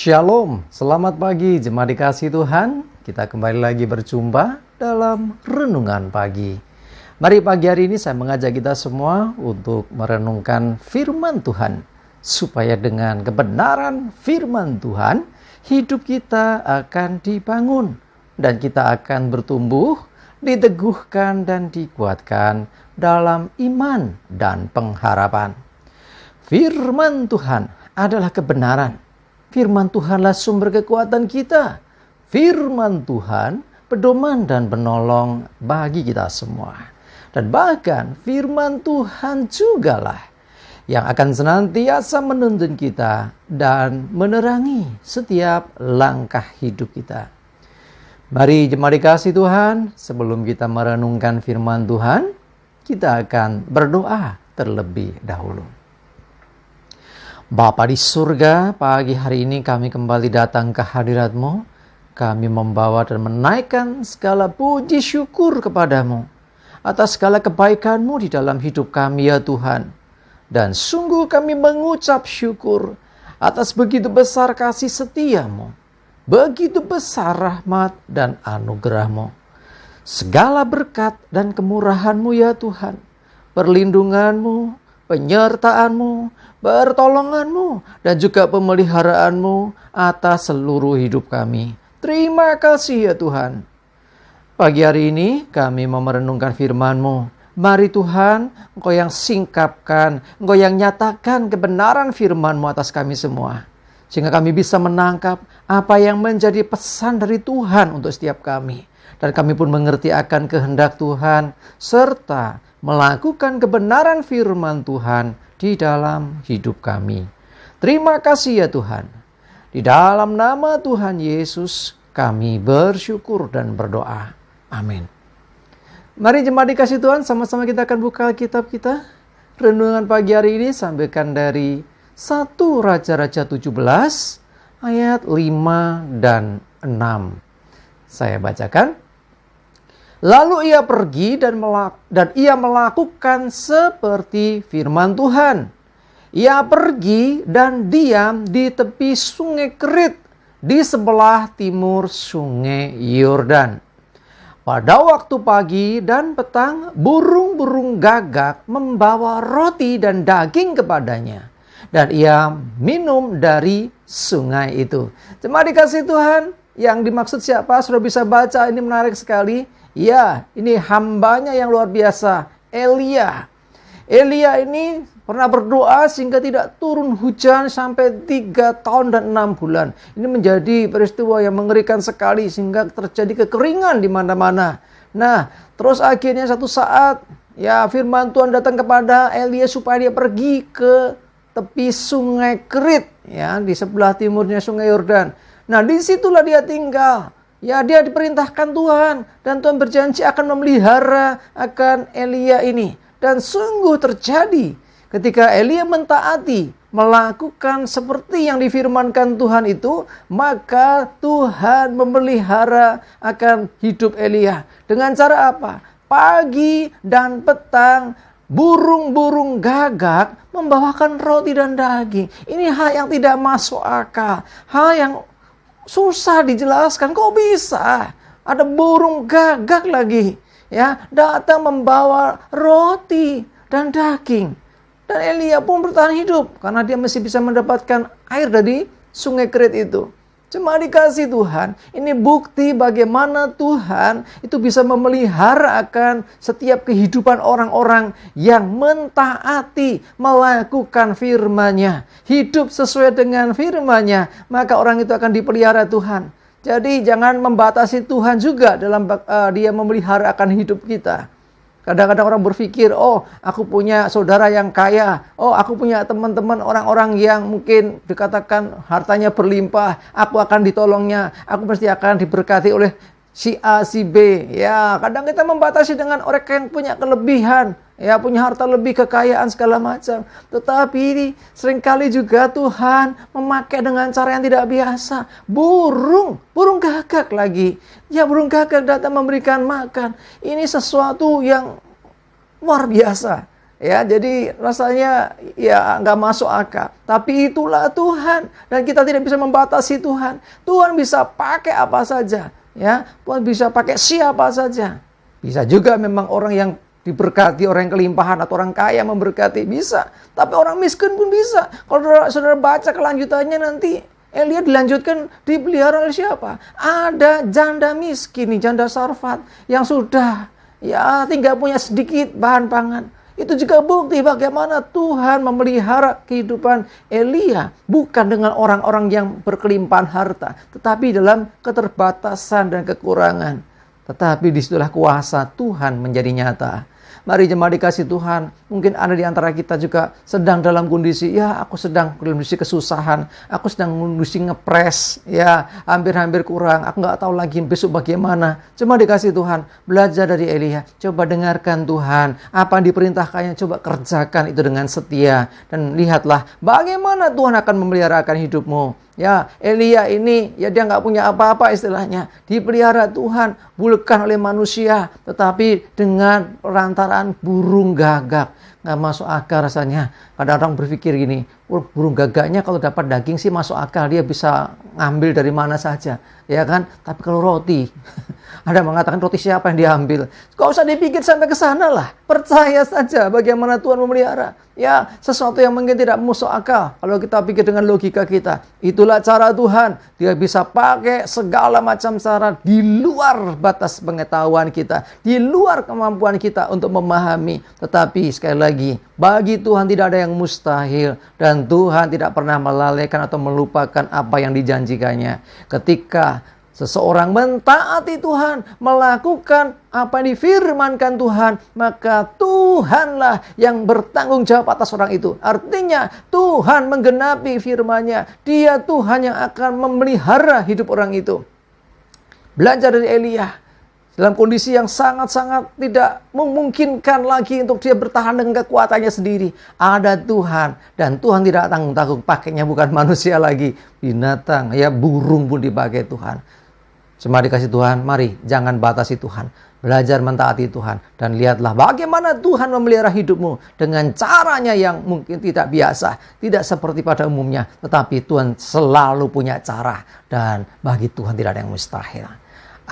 Shalom, selamat pagi jemaat dikasih Tuhan. Kita kembali lagi berjumpa dalam Renungan Pagi. Mari pagi hari ini saya mengajak kita semua untuk merenungkan firman Tuhan. Supaya dengan kebenaran firman Tuhan, hidup kita akan dibangun. Dan kita akan bertumbuh, diteguhkan dan dikuatkan dalam iman dan pengharapan. Firman Tuhan adalah kebenaran. Firman Tuhanlah sumber kekuatan kita. Firman Tuhan pedoman dan penolong bagi kita semua. Dan bahkan firman Tuhan jugalah yang akan senantiasa menuntun kita dan menerangi setiap langkah hidup kita. Mari jemaat dikasih Tuhan, sebelum kita merenungkan firman Tuhan, kita akan berdoa terlebih dahulu. Bapa di surga, pagi hari ini kami kembali datang ke hadirat-Mu. Kami membawa dan menaikkan segala puji syukur kepadamu atas segala kebaikan-Mu di dalam hidup kami ya Tuhan. Dan sungguh kami mengucap syukur atas begitu besar kasih setia-Mu, begitu besar rahmat dan anugerah-Mu. Segala berkat dan kemurahan-Mu ya Tuhan, perlindungan-Mu, penyertaan-Mu, pertolongan-Mu, dan juga pemeliharaan-Mu atas seluruh hidup kami. Terima kasih ya Tuhan. Pagi hari ini kami mau merenungkan firman-Mu. Mari Tuhan, Engkau yang singkapkan, Engkau yang nyatakan kebenaran firman-Mu atas kami semua. Sehingga kami bisa menangkap apa yang menjadi pesan dari Tuhan untuk setiap kami. Dan kami pun mengerti akan kehendak Tuhan, serta melakukan kebenaran firman Tuhan di dalam hidup kami. Terima kasih ya Tuhan. Di dalam nama Tuhan Yesus kami bersyukur dan berdoa. Amin. Mari jemaat dikasih Tuhan, sama-sama kita akan buka kitab kita. Renungan pagi hari ini sampaikan dari 1 Raja-Raja 17 ayat 5 dan 6. Saya bacakan. Lalu ia pergi dan ia melakukan seperti firman Tuhan. Ia pergi dan diam di tepi sungai Kerit di sebelah timur sungai Yordan. Pada waktu pagi dan petang, burung-burung gagak membawa roti dan daging kepadanya. Dan ia minum dari sungai itu. Jemaat dikasih Tuhan, yang dimaksud siapa? Sudah bisa baca, ini menarik sekali. Ya, ini hambanya yang luar biasa, Elia. Elia ini pernah berdoa sehingga tidak turun hujan sampai 3 tahun dan 6 bulan. Ini menjadi peristiwa yang mengerikan sekali sehingga terjadi kekeringan di mana-mana. Nah, terus akhirnya satu saat ya firman Tuhan datang kepada Elia supaya dia pergi ke tepi sungai Kerit ya, di sebelah timurnya sungai Yordan. Nah, disitulah dia tinggal. Ya, dia diperintahkan Tuhan dan Tuhan berjanji akan memelihara akan Elia ini. Dan sungguh terjadi ketika Elia mentaati, melakukan seperti yang difirmankan Tuhan itu, maka Tuhan memelihara akan hidup Elia. Dengan cara apa? Pagi dan petang, burung-burung gagak membawakan roti dan daging. Ini hal yang tidak masuk akal. Hal yang susah dijelaskan. Kok bisa ada burung gagak lagi ya datang membawa roti dan daging, dan Elia pun bertahan hidup karena dia masih bisa mendapatkan air dari sungai Kerit itu. Cuma dikasih Tuhan, ini bukti bagaimana Tuhan itu bisa memelihara akan setiap kehidupan orang-orang yang mentaati, melakukan firman-Nya, hidup sesuai dengan firman-Nya, maka orang itu akan dipelihara Tuhan. Jadi jangan membatasi Tuhan juga dalam dia memelihara akan hidup kita. Kadang-kadang orang berpikir, oh aku punya saudara yang kaya, oh aku punya teman-teman orang-orang yang mungkin dikatakan hartanya berlimpah, aku akan ditolongnya, aku pasti akan diberkati oleh si A, si B. Ya, kadang kita membatasi dengan orang yang punya kelebihan, ya punya harta lebih, kekayaan segala macam. Tetapi seringkali juga Tuhan memakai dengan cara yang tidak biasa. Burung gagak lagi. Ya, burung gagak datang memberikan makan. Ini sesuatu yang luar biasa. Ya, jadi rasanya ya nggak masuk akal. Tapi itulah Tuhan, dan kita tidak bisa membatasi Tuhan. Tuhan bisa pakai apa saja, ya. Tuhan bisa pakai siapa saja. Bisa juga memang orang yang diberkati, orang yang kelimpahan atau orang kaya memberkati, bisa. Tapi orang miskin pun bisa. Kalau saudara baca kelanjutannya nanti, Elia dilanjutkan dipelihara oleh siapa? Ada janda miskin, janda Sarfat yang sudah ya tinggal punya sedikit bahan pangan. Itu juga bukti bagaimana Tuhan memelihara kehidupan Elia. Bukan dengan orang-orang yang berkelimpahan harta, tetapi dalam keterbatasan dan kekurangan. Tetapi disitulah kuasa Tuhan menjadi nyata. Mari jemaat dikasih Tuhan, mungkin ada di antara kita juga sedang dalam kondisi, ya aku sedang dalam kondisi kesusahan, aku sedang kondisi ngepres, ya hampir-hampir kurang, aku nggak tahu lagi besok bagaimana. Cuma dikasih Tuhan, belajar dari Elia, coba dengarkan Tuhan, apa yang diperintahkannya, coba kerjakan itu dengan setia, dan lihatlah bagaimana Tuhan akan memeliharakan hidupmu. Ya, Elia ini, ya dia nggak punya apa-apa istilahnya. Dipelihara Tuhan, bukan oleh manusia, tetapi dengan perantaraan burung gagak. Nggak masuk akal rasanya. Kadang-kadang berpikir gini, burung gagaknya kalau dapat daging sih masuk akal. Dia bisa ngambil dari mana saja. Ya kan? Tapi kalau roti, ada mengatakan roti siapa yang diambil? Gak usah dipikir sampai ke sana lah. Percaya saja bagaimana Tuhan memelihara. Ya, sesuatu yang mungkin tidak masuk akal. Kalau kita pikir dengan logika kita. Itulah cara Tuhan. Dia bisa pakai segala macam cara di luar batas pengetahuan kita. Di luar kemampuan kita untuk memahami. Tetapi sekali lagi, bagi Tuhan tidak ada yang mustahil. Dan Tuhan tidak pernah melalaikan atau melupakan apa yang dijanjikannya. Ketika seseorang mentaati Tuhan, melakukan apa yang difirmankan Tuhan, maka Tuhanlah yang bertanggung jawab atas orang itu. Artinya Tuhan menggenapi firman-Nya. Dia Tuhan yang akan memelihara hidup orang itu. Belajar dari Elia. Dalam kondisi yang sangat-sangat tidak memungkinkan lagi untuk dia bertahan dengan kekuatannya sendiri. Ada Tuhan. Dan Tuhan tidak tanggung-tanggung. Pakainya bukan manusia lagi. Binatang, ya burung pun dipakai Tuhan. Cuma dikasih Tuhan, mari jangan batasi Tuhan. Belajar mentaati Tuhan. Dan lihatlah bagaimana Tuhan memelihara hidupmu. Dengan caranya yang mungkin tidak biasa. Tidak seperti pada umumnya. Tetapi Tuhan selalu punya cara. Dan bagi Tuhan tidak ada yang mustahil.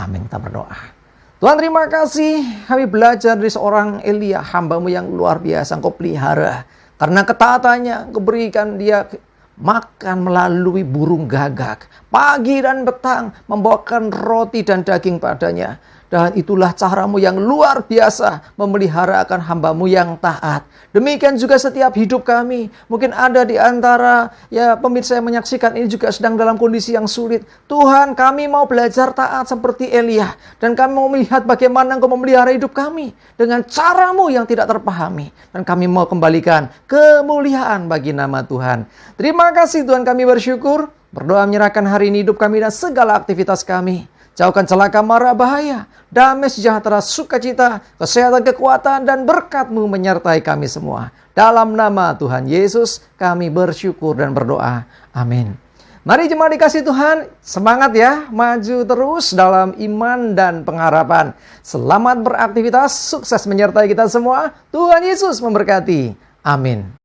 Amin. Kita berdoa. Tuhan terima kasih, kami belajar dari seorang Elia, hamba-Mu yang luar biasa, Engkau pelihara. Karena ketaatannya, Engkau berikan dia makan melalui burung gagak. Pagi dan petang, membawakan roti dan daging padanya. Dan itulah cara-Mu yang luar biasa, memelihara akan hamba-Mu yang taat. Demikian juga setiap hidup kami. Mungkin ada di antara ya pemirsa yang menyaksikan ini juga sedang dalam kondisi yang sulit. Tuhan, kami mau belajar taat seperti Elia. Dan kami mau melihat bagaimana Engkau memelihara hidup kami. Dengan cara-Mu yang tidak terpahami. Dan kami mau kembalikan kemuliaan bagi nama Tuhan. Terima kasih Tuhan, kami bersyukur. Berdoa menyerahkan hari ini hidup kami dan segala aktivitas kami. Jauhkan celaka mara bahaya, damai sejahtera, sukacita, kesehatan, kekuatan, dan berkat-Mu menyertai kami semua. Dalam nama Tuhan Yesus, kami bersyukur dan berdoa. Amin. Mari jemaat dikasih Tuhan, semangat ya, maju terus dalam iman dan pengharapan. Selamat beraktivitas, sukses menyertai kita semua. Tuhan Yesus memberkati. Amin.